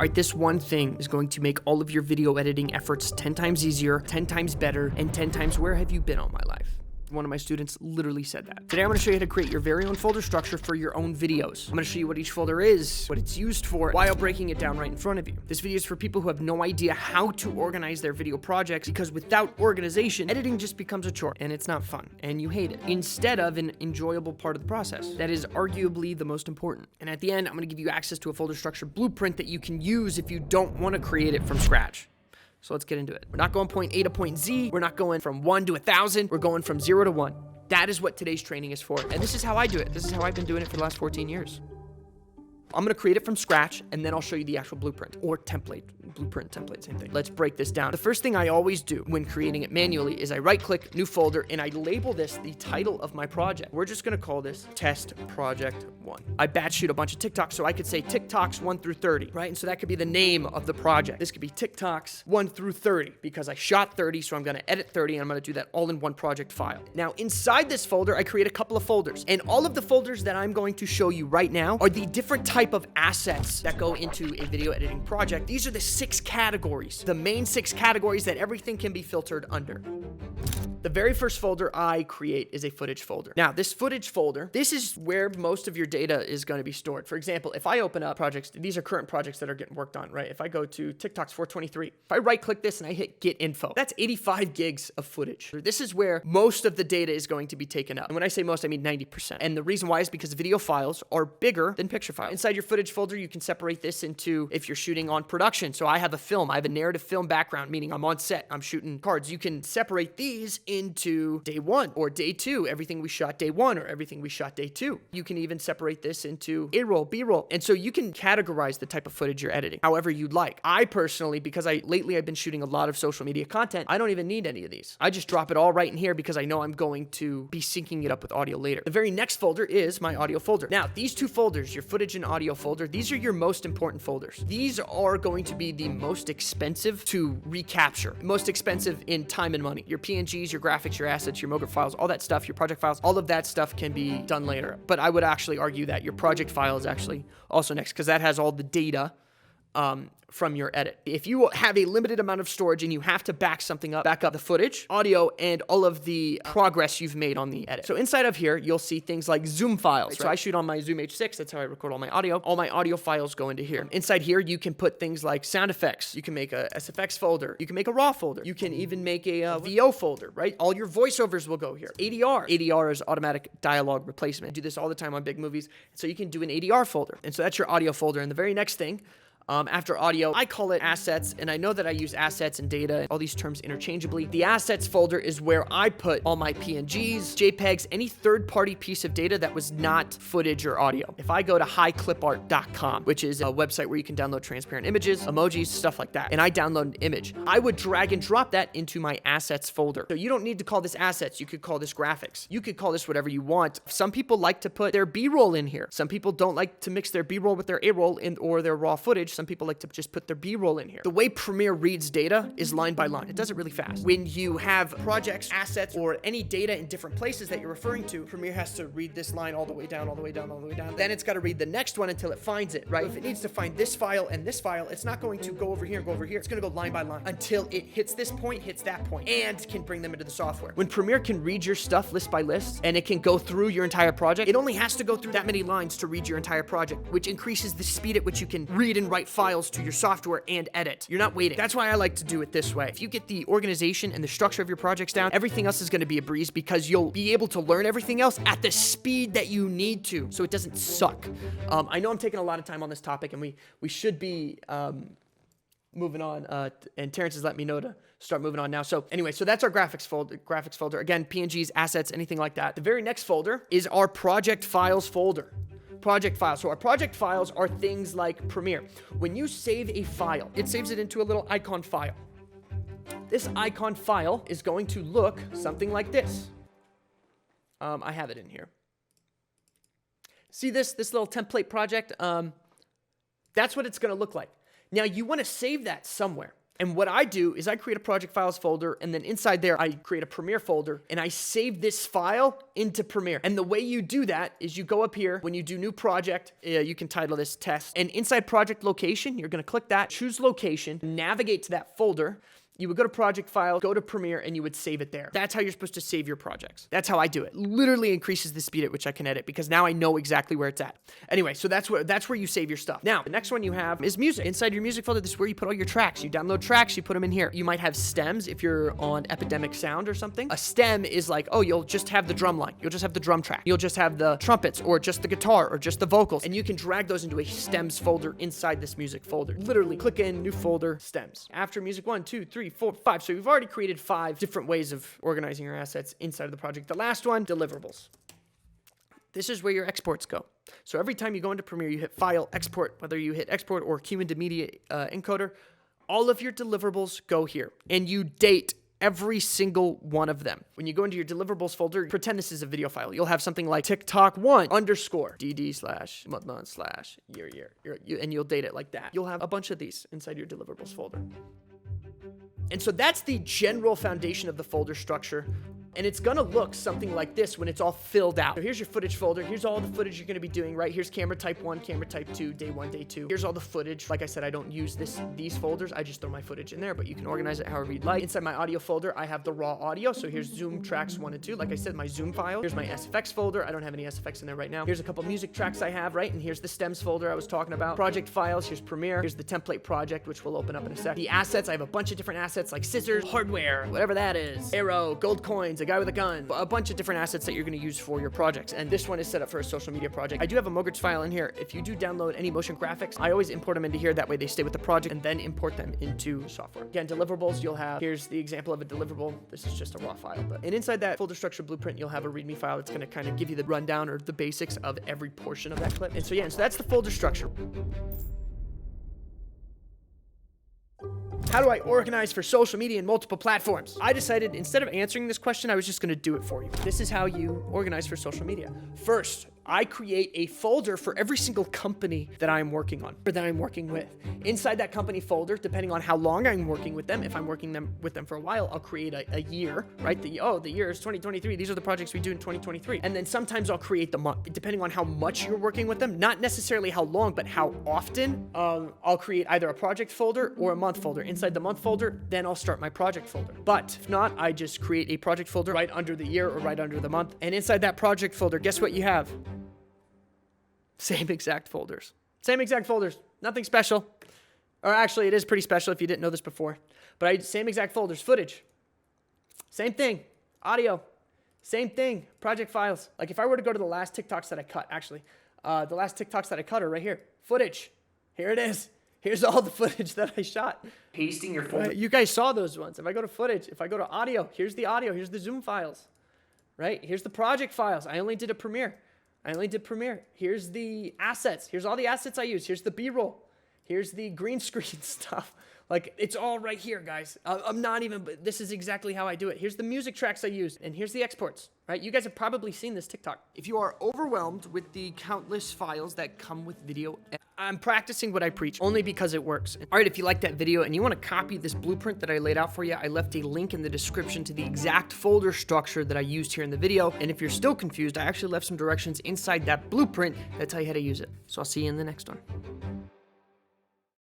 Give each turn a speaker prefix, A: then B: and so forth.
A: right, this one thing is going to make all of your video editing efforts 10 times easier, 10 times better, and 10 times where have you been all my life? One of my students literally said that. Today I'm going to show you how to create your very own folder structure for your own videos. I'm going to show you what each folder is, what it's used for, while breaking it down right in front of you. This video is for people who have no idea how to organize their video projects, because without organization, editing just becomes a chore and it's not fun and you hate it, instead of an enjoyable part of the process. That is arguably the most important. And at the end, I'm going to give you access to a folder structure blueprint that you can use if you don't want to create it from scratch. So let's get into it. We're not going point A to point Z. We're not going from 1 to 1,000. We're going from 0 to 1. That is what today's training is for. And this is how I do it. This is how I've been doing it for the last 14 years. I'm going to create it from scratch, and then I'll show you the actual blueprint or template. Blueprint, template, same thing. Let's break this down. The first thing I always do when creating it manually is I right-click, new folder, and I label this the title of my project. We're just going to call this Test Project 1. I batch shoot a bunch of TikToks, so I could say TikToks 1 through 30, right? And so that could be the name of the project. This could be TikToks 1 through 30 because I shot 30, so I'm going to edit 30, and I'm going to do that all in one project file. Now, inside this folder, I create a couple of folders, and all of the folders that I'm going to show you right now are the different type of assets that go into a video editing project. These are the 6 categories, the main 6 categories that everything can be filtered under. The very first folder I create is a footage folder. Now, this footage folder, this is where most of your data is going to be stored. For example, if I open up projects, these are current projects that are getting worked on, right? If I go to TikToks 423, if I right click this and I hit get info, that's 85 gigs of footage. This is where most of the data is going to be taken up. And when I say most, I mean 90%. And the reason why is because video files are bigger than picture files. Inside your footage folder, you can separate this into if you're shooting on production. So I have a film, I have a narrative film background, meaning I'm on set, I'm shooting cards. You can separate these into day 1 or day 2, everything we shot day 1 or everything we shot day 2. You can even separate this into A-roll, B-roll. And so you can categorize the type of footage you're editing however you'd like. I personally, because lately I've been shooting a lot of social media content, I don't even need any of these. I just drop it all right in here because I know I'm going to be syncing it up with audio later. The very next folder is my audio folder. Now, these 2 folders, your footage and audio folder, these are your most important folders. These are going to be the most expensive to recapture, most expensive in time and money. Your PNGs, your graphics, your assets, your MOGRT files, all that stuff, your project files, all of that stuff can be done later. But I would actually argue that your project file is actually also next because that has all the data from your edit. If you have a limited amount of storage and you have to back up the footage, audio, and all of the progress you've made on the edit. So inside of here, you'll see things like Zoom files. Right? So I shoot on my Zoom H6. That's how I record all my audio. All my audio files go into here. Inside here, you can put things like sound effects. You can make a SFX folder. You can make a RAW folder. You can even make a VO folder, right? All your voiceovers will go here. ADR. ADR is automatic dialogue replacement. I do this all the time on big movies. So you can do an ADR folder. And so that's your audio folder. And the very next thing, after audio, I call it assets, and I know that I use assets and data, all these terms interchangeably. The assets folder is where I put all my PNGs, JPEGs, any third-party piece of data that was not footage or audio. If I go to highclipart.com, which is a website where you can download transparent images, emojis, stuff like that, and I download an image, I would drag and drop that into my assets folder. So you don't need to call this assets. You could call this graphics. You could call this whatever you want. Some people like to put their B-roll in here. Some people don't like to mix their B-roll with their A-roll or their raw footage. Some people like to just put their B-roll in here. The way Premiere reads data is line by line. It does it really fast. When you have projects, assets, or any data in different places that you're referring to, Premiere has to read this line all the way down, all the way down, all the way down. Then it's got to read the next one until it finds it, right? So if it needs to find this file and this file, it's not going to go over here and go over here. It's going to go line by line until it hits this point, hits that point, and can bring them into the software. When Premiere can read your stuff list by list, and it can go through your entire project, it only has to go through that many lines to read your entire project, which increases the speed at which you can read and write files to your software and edit. You're not waiting. That's why I like to do it this way. If you get the organization and the structure of your projects down, everything else is going to be a breeze because you'll be able to learn everything else at the speed that you need to, so it doesn't suck. I know I'm taking a lot of time on this topic, and we should be moving on, and Terrence has let me know to start moving on now. So anyway, so that's our graphics folder. Again, PNGs, assets, anything like that. The very next folder is our project files folder. Project files. So our project files are things like Premiere. When you save a file, it saves it into a little icon file. This icon file is going to look something like this. I have it in here. See this little template project? That's what it's going to look like. Now, you want to save that somewhere. And what I do is I create a project files folder, and then inside there, I create a Premiere folder, and I save this file into Premiere. And the way you do that is you go up here, when you do new project, you can title this test, and inside project location, you're gonna click that, choose location, navigate to that folder. You would go to project file, go to Premiere, and you would save it there. That's how you're supposed to save your projects. That's how I do it. Literally increases the speed at which I can edit because now I know exactly where it's at. Anyway, so that's where you save your stuff. Now, the next one you have is music. Inside your music folder, this is where you put all your tracks. You download tracks, you put them in here. You might have stems if you're on Epidemic Sound or something. A stem is like, oh, you'll just have the drum line. You'll just have the drum track. You'll just have the trumpets or just the guitar or just the vocals. And you can drag those into a stems folder inside this music folder. Literally click in, new folder, stems. After music 1, 2, 3, 4, 5. So we've already created 5 different ways of organizing your assets inside of the project. The last one, deliverables. This is where your exports go. So every time you go into Premiere, you hit File, Export, whether you hit Export or Cue into Media Encoder, all of your deliverables go here. And you date every single one of them. When you go into your deliverables folder, pretend this is a video file. You'll have something like TikTok1 _ dd/month/year, and you'll date it like that. You'll have a bunch of these inside your deliverables folder. And so that's the general foundation of the folder structure. And it's gonna look something like this when it's all filled out. So here's your footage folder. Here's all the footage you're gonna be doing, right? Here's camera type 1, camera type 2, day 1, day 2. Here's all the footage. Like I said, I don't use these folders. I just throw my footage in there, but you can organize it however you'd like. Inside my audio folder, I have the raw audio. So here's Zoom tracks 1 and 2. Like I said, my Zoom file. Here's my SFX folder. I don't have any SFX in there right now. Here's a couple music tracks I have, right? And here's the stems folder I was talking about. Project files, here's Premiere. Here's the template project, which we'll open up in a sec. The assets, I have a bunch of different assets like scissors, hardware, whatever that is, arrow, gold coins, a guy with a gun, a bunch of different assets that you're going to use for your projects. And this one is set up for a social media project. I do have a Mogurts file in here. If you do download any motion graphics, I always import them into here. That way they stay with the project and then import them into software. Again, deliverables, you'll have, here's the example of a deliverable. This is just a raw file. And inside that folder structure blueprint, you'll have a README file that's going to kind of give you the rundown or the basics of every portion of that clip. And so, yeah, so that's the folder structure. How do I organize for social media in multiple platforms? I decided instead of answering this question, I was just gonna do it for you. This is how you organize for social media. First, I create a folder for every single company that I'm working on or that I'm working with. Inside that company folder, depending on how long I'm working with them, if I'm working with them for a while, I'll create a year, right? The year is 2023. These are the projects we do in 2023. And then sometimes I'll create the month, depending on how much you're working with them, not necessarily how long, but how often. I'll create either a project folder or a month folder. Inside the month folder, then I'll start my project folder. But if not, I just create a project folder right under the year or right under the month. And inside that project folder, guess what you have? Same exact folders. Same exact folders. Nothing special. Or actually, it is pretty special if you didn't know this before. But same exact folders. Footage. Same thing. Audio. Same thing. Project files. Like if I were to go to the last TikToks that I cut, actually, the last TikToks that I cut are right here. Footage. Here it is. Here's all the footage that I shot.
B: Pasting your folder.
A: Right? You guys saw those ones. If I go to footage, if I go to audio, here's the audio. Here's the Zoom files. Right? Here's the project files. I only did a Premiere. Here's the assets. Here's all the assets I use. Here's the B-roll. Here's the green screen stuff. Like, it's all right here, guys. But this is exactly how I do it. Here's the music tracks I use, and here's the exports, right? You guys have probably seen this TikTok. If you are overwhelmed with the countless files that come with video, I'm practicing what I preach only because it works. All right, if you like that video and you want to copy this blueprint that I laid out for you, I left a link in the description to the exact folder structure that I used here in the video. And if you're still confused, I actually left some directions inside that blueprint that tell you how to use it. So I'll see you in the next one.